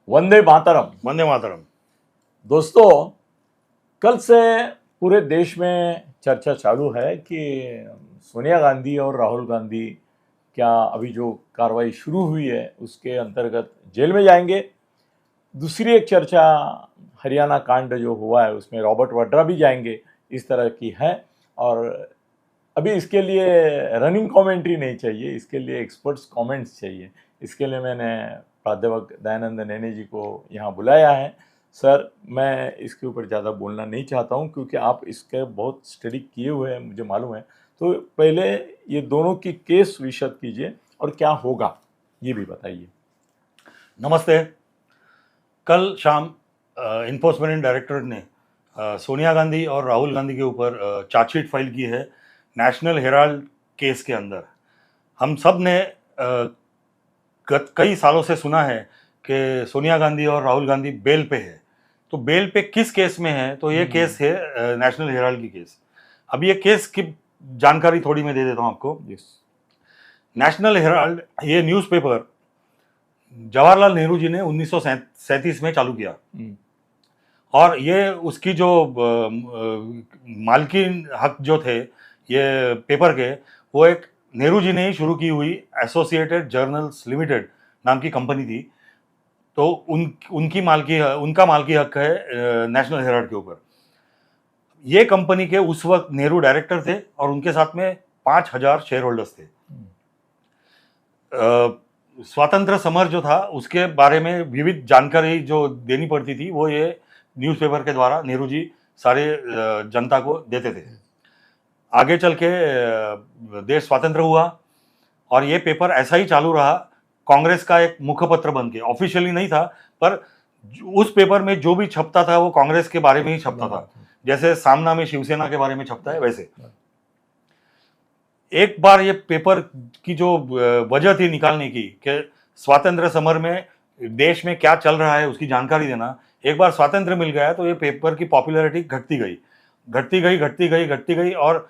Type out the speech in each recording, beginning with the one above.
वंदे मातरम। वंदे मातरम। दोस्तों, कल से पूरे देश में चर्चा चालू है कि सोनिया गांधी और राहुल गांधी क्या अभी जो कार्रवाई शुरू हुई है उसके अंतर्गत जेल में जाएंगे। दूसरी एक चर्चा, हरियाणा कांड जो हुआ है उसमें रॉबर्ट वाड्रा भी जाएंगे, इस तरह की है। और अभी इसके लिए रनिंग कमेंट्री नहीं चाहिए, इसके लिए एक्सपर्ट्स कमेंट्स चाहिए। इसके लिए मैंने प्राध्यापक दयानंद नेने जी को यहाँ बुलाया है। सर, मैं इसके ऊपर ज़्यादा बोलना नहीं चाहता हूँ क्योंकि आप इसके बहुत स्टडी किए हुए हैं, मुझे मालूम है। तो पहले ये दोनों की केस विशद कीजिए और क्या होगा ये भी बताइए। नमस्ते। कल शाम इन्फोर्समेंट डायरेक्टरेट ने सोनिया गांधी और राहुल गांधी के ऊपर चार्जशीट फाइल की है नेशनल हेराल्ड केस के अंदर। हम सब ने गत कई सालों से सुना है कि सोनिया गांधी और राहुल गांधी बेल पे है। तो बेल पे किस केस में है? तो ये केस है नेशनल हेराल्ड की केस। अब ये केस की जानकारी थोड़ी मैं दे देता हूँ आपको। नेशनल हेराल्ड ये न्यूज़पेपर जवाहरलाल नेहरू जी ने 1937 में चालू किया और ये उसकी जो मालकी हक जो थे ये पेपर के, वो एक नेहरू जी ने ही शुरू की हुई एसोसिएटेड जर्नल्स लिमिटेड नाम की कंपनी थी। तो उनका मालकी हक है नेशनल हेराल्ड के ऊपर। ये कंपनी के उस वक्त नेहरू डायरेक्टर थे और उनके साथ में 5,000 शेयर होल्डर्स थे। स्वातंत्र समर जो था उसके बारे में विविध जानकारी जो देनी पड़ती थी वो ये न्यूज़पेपर के द्वारा नेहरू जी सारे जनता को देते थे। आगे चल के देश स्वतंत्र हुआ और ये पेपर ऐसा ही चालू रहा, कांग्रेस का एक मुखपत्र बन के। ऑफिशियली नहीं था, पर उस पेपर में जो भी छपता था वो कांग्रेस के बारे में ही छपता था, जैसे सामना में शिवसेना के बारे में छपता है वैसे। एक बार ये पेपर की जो वजह थी निकालने की कि स्वातंत्र समर में देश में क्या चल रहा है उसकी जानकारी देना, एक बार स्वातंत्र मिल गया तो ये पेपर की पॉपुलैरिटी घटती गई और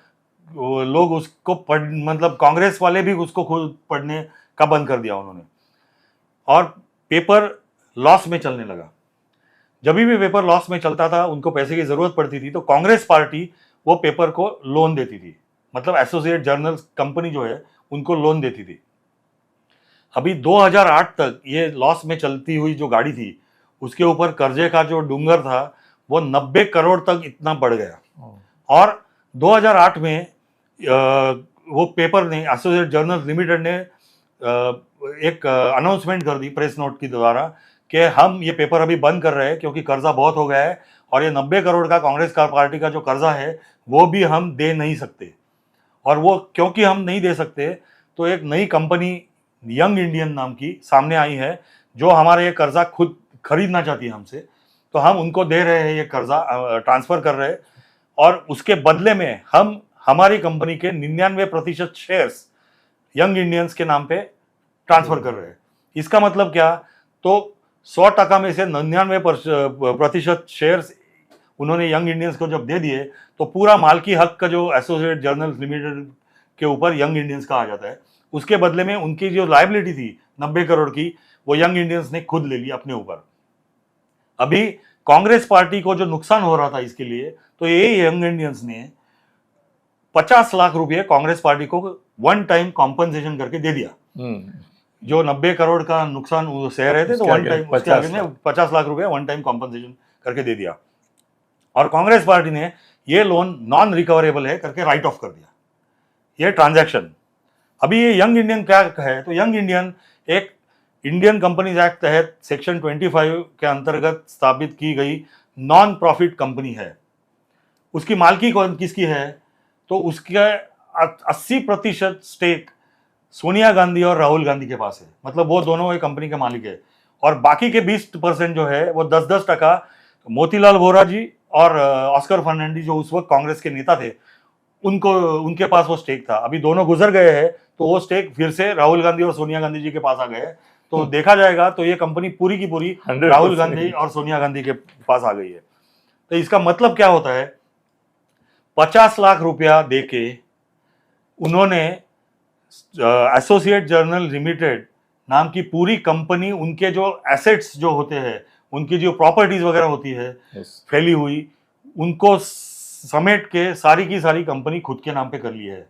लोग उसको मतलब कांग्रेस वाले भी उसको खुद पढ़ने का बंद कर दिया उन्होंने और पेपर लॉस में चलने लगा। जब भी पेपर लॉस में चलता था, उनको पैसे की जरूरत पड़ती थी तो कांग्रेस पार्टी वो पेपर को लोन देती थी, मतलब एसोसिएट जर्नल्स कंपनी जो है उनको लोन देती थी। अभी 2008 तक ये लॉस में चलती हुई जो गाड़ी थी उसके ऊपर कर्जे का जो डूंगर था वो 90 करोड़ तक इतना बढ़ गया। और 2008 में वो पेपर ने, एसोसिएट जर्नल्स लिमिटेड ने एक अनाउंसमेंट कर दी प्रेस नोट के द्वारा कि हम ये पेपर अभी बंद कर रहे हैं क्योंकि कर्जा बहुत हो गया है और ये 90 करोड़ का कांग्रेस का पार्टी का जो कर्जा है वो भी हम दे नहीं सकते। और वो क्योंकि हम नहीं दे सकते तो एक नई कंपनी यंग इंडियन नाम की सामने आई है जो हमारा ये कर्जा खुद खरीदना चाहती है हमसे, तो हम उनको दे रहे हैं, ये कर्जा ट्रांसफर कर रहे हैं और उसके बदले में हम हमारी कंपनी के 99% शेयर्स यंग इंडियंस के नाम पे ट्रांसफर कर रहे हैं। इसका मतलब क्या? तो 100% में से 99% शेयर्स उन्होंने यंग इंडियंस को जब दे दिए तो पूरा मालकी हक का जो एसोसिएट जर्नल्स लिमिटेड के ऊपर यंग इंडियंस का आ जाता है। उसके बदले में उनकी जो लायबिलिटी थी 90 करोड़ की, वो यंग इंडियंस ने खुद ले ली अपने ऊपर। अभी कांग्रेस पार्टी को जो नुकसान हो रहा था इसके लिए, तो ये यंग इंडियंस ने 50 लाख रुपए कांग्रेस पार्टी को वन टाइम कॉम्पनसेशन करके दे दिया। जो 90 करोड़ का नुकसान वो सह रहे थे तो वन टाइम उसके आगे में 50 लाख रुपए वन टाइम कॉम्पनसेशन करके दे दिया। और कांग्रेस पार्टी ने ये लोन नॉन रिकवरेबल है करके राइट ऑफ कर दिया ये ट्रांजैक्शन। अभी ये यंग इंडियन क्या है? तो यंग इंडियन एक इंडियन कंपनीज एक्ट तहत सेक्शन 25 के अंतर्गत स्थापित की गई नॉन प्रॉफिट कंपनी है। उसकी मालकी किसकी है? तो उसके 80% स्टेक सोनिया गांधी और राहुल गांधी के पास है, मतलब वो दोनों एक कंपनी के मालिक है। और बाकी के 20% जो है वो 10-10% मोतीलाल वोरा जी और ऑस्कर फर्नांडिस जो उस वक्त कांग्रेस के नेता थे उनके पास वो स्टेक था। अभी दोनों गुजर गए हैं तो वो स्टेक फिर से राहुल गांधी और सोनिया गांधी जी के पास आ गए हैं। तो देखा जाएगा तो ये कंपनी पूरी की पूरी राहुल गांधी और सोनिया गांधी के पास आ गई है। तो इसका मतलब क्या होता है? 50 लाख रुपया देके उन्होंने एसोसिएट जर्नल लिमिटेड नाम की पूरी कंपनी, उनके जो एसेट्स जो होते हैं, उनकी जो प्रॉपर्टीज वगैरह होती है फैली हुई, उनको समेट के सारी की सारी कंपनी खुद के नाम पे कर ली है।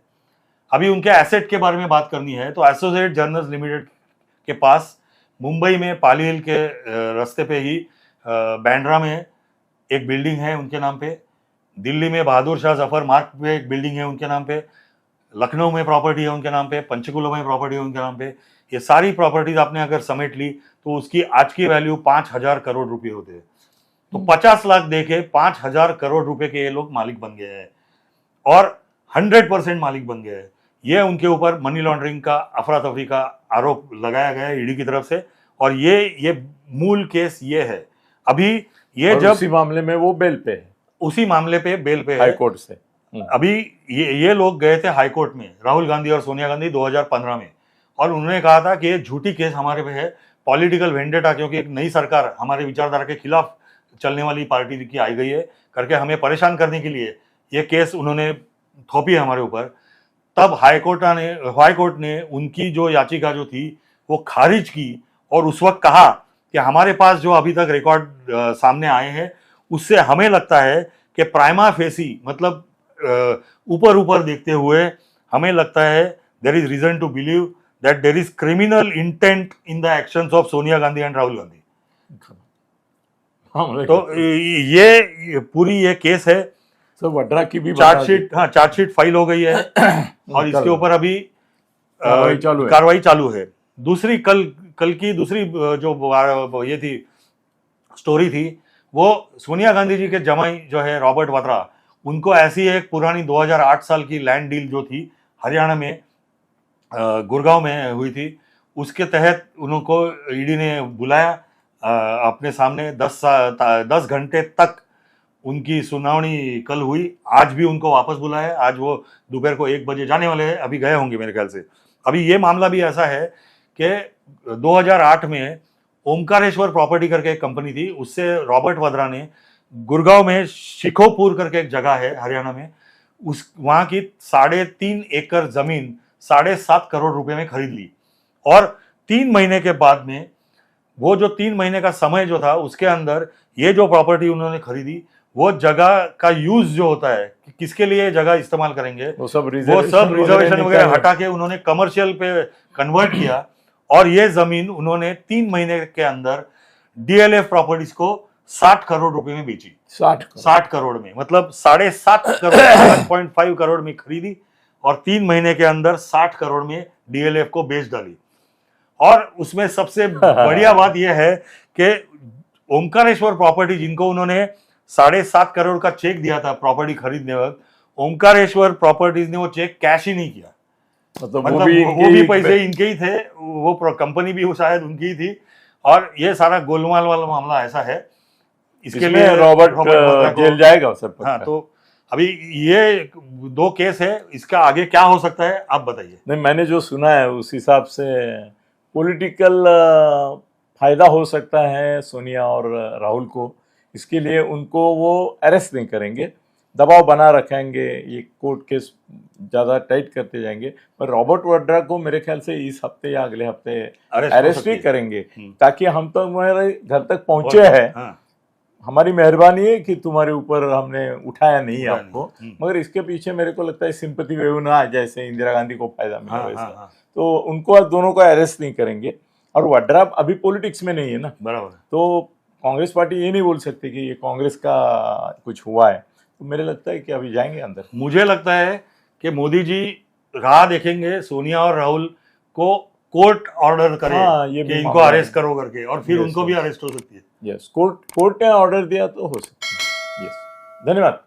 अभी उनके एसेट के बारे में बात करनी है तो एसोसिएट जर्नल्स लिमिटेड के पास मुंबई में पाली हिल के रास्ते पे ही बांद्रा में एक बिल्डिंग है उनके नाम पे, दिल्ली में बहादुर शाह जफर मार्ग पे एक बिल्डिंग है उनके नाम पे, लखनऊ में प्रॉपर्टी है उनके नाम पे, पंचकुला में प्रॉपर्टी है उनके नाम पे। ये सारी प्रॉपर्टीज आपने अगर समेट ली तो उसकी आज की वैल्यू 5,000 करोड़ रुपए होते हैं। तो 50 लाख देके 5,000 करोड़ रुपए के ये लोग मालिक बन गए हैं और 100% मालिक बन गए हैं। ये उनके ऊपर मनी लॉन्ड्रिंग का, अफरा तफरी का आरोप लगाया गया है ईडी की तरफ से, और ये मूल केस ये है। अभी ये जब उसी मामले में वो बेल पे है, उसी मामले पे बेल पे है हाई कोर्ट से। अभी ये लोग गए थे हाई कोर्ट में, राहुल गांधी और सोनिया गांधी 2015 में, और उन्होंने कहा था कि ये झूठी केस हमारे पे है, पॉलिटिकल वेंडेटा, क्योंकि एक नई सरकार हमारे विचारधारा के खिलाफ चलने वाली पार्टी की आई गई है करके हमें परेशान करने के लिए ये केस उन्होंने थोपी है हमारे ऊपर। तब हाई कोर्ट ने उनकी जो याचिका जो थी वो खारिज की और उस वक्त कहा कि हमारे पास जो अभी तक रिकॉर्ड सामने आए हैं उससे हमें लगता है कि प्राइमा फेसी, मतलब ऊपर ऊपर देखते हुए हमें लगता है there is reason to believe that there is criminal intent in the actions of Sonia Gandhi and Rahul Gandhi. तो ये पूरी ये केस है। तो वड्रा की भी चार्जशीट फाइल हो गई है और इसके ऊपर अभी कार्रवाई चालू है। दूसरी कल की दूसरी जो ये थी स्टोरी थी, वो सोनिया गांधी जी के जमाई जो है रॉबर्ट वाड्रा, उनको ऐसी एक पुरानी 2008 साल की लैंड डील जो थी हरियाणा में गुड़गांव में हुई थी, उसके तहत उनको ईडी ने बुलाया अपने सामने। 10 घंटे तक उनकी सुनावनी कल हुई, आज भी उनको वापस बुलाया। आज वो दोपहर को 1 बजे जाने वाले हैं, अभी गए होंगे मेरे ख्याल से। अभी ये मामला भी ऐसा है कि 2008 में ओमकारेश्वर प्रॉपर्टी करके एक कंपनी थी, उससे रॉबर्ट वाड्रा ने गुड़गांव में शिकोपुर करके एक जगह है हरियाणा में, वहां की 3.5 एकड़ जमीन 7.5 करोड़ रुपए में खरीद ली। और 3 महीने के बाद में, वो जो 3 महीने का समय जो था उसके अंदर ये जो प्रॉपर्टी उन्होंने खरीदी, वो जगह का यूज जो होता है कि किसके लिए जगह इस्तेमाल करेंगे, वो सब रिजर्वेशन वगैरह हटा के उन्होंने कमर्शियल पे कन्वर्ट किया। और ये जमीन उन्होंने 3 महीने के अंदर डीएलएफ प्रॉपर्टीज को 60 करोड़ रुपए में बेची। 60 करोड़ में, मतलब 7.5 करोड़ 7.5 करोड़ में खरीदी और 3 महीने के अंदर 60 करोड़ में डीएलएफ को बेच डाली। और उसमें सबसे बढ़िया बात यह है कि ओमकारेश्वर प्रॉपर्टी, जिनको उन्होंने 7.5 करोड़ का चेक दिया था प्रॉपर्टी खरीदने वक्त, ओमकारेश्वर प्रॉपर्टीज ने वो चेक कैश ही नहीं किया। मतलब वो भी पैसे इनके ही थे, वो कंपनी भी शायद उनकी ही थी। और ये सारा गोलमाल वाला मामला ऐसा है, इसके लिए रॉबर्ट जेल जाएगा सर। हाँ, तो अभी ये 2 केस है, इसका आगे क्या हो सकता है आप बताइए। नहीं, मैंने जो सुना है उस हिसाब से पॉलिटिकल फायदा हो सकता है सोनिया और राहुल को, इसके लिए उनको वो अरेस्ट नहीं करेंगे, दबाव बना रखेंगे, ये कोर्ट केस ज़्यादा टाइट करते जाएंगे। पर रॉबर्ट वाड्रा को मेरे ख्याल से इस हफ्ते या अगले हफ्ते अरेस्ट ही करेंगे, ताकि हम तो हमारे घर तक पहुंचे हैं। हमारी मेहरबानी है कि तुम्हारे ऊपर हमने उठाया नहीं आपको, मगर इसके पीछे मेरे को लगता है सिंपैथी वेव ना आ, जैसे इंदिरा गांधी को फायदा मिला वैसा। तो उनको दोनों को अरेस्ट नहीं करेंगे। और वाड्रा अभी पॉलिटिक्स में नहीं है ना, बराबर। तो कांग्रेस पार्टी ये नहीं बोल सकती कि ये कांग्रेस का कुछ हुआ है। तो मेरे लगता है कि अभी जाएंगे अंदर। मुझे लगता है कि मोदी जी राह देखेंगे सोनिया और राहुल को कोर्ट ऑर्डर करे कि इनको अरेस्ट करो करके, और फिर उनको भी अरेस्ट हो सकती है। यस, कोर्ट ने ऑर्डर दिया तो हो सकती है। यस, धन्यवाद।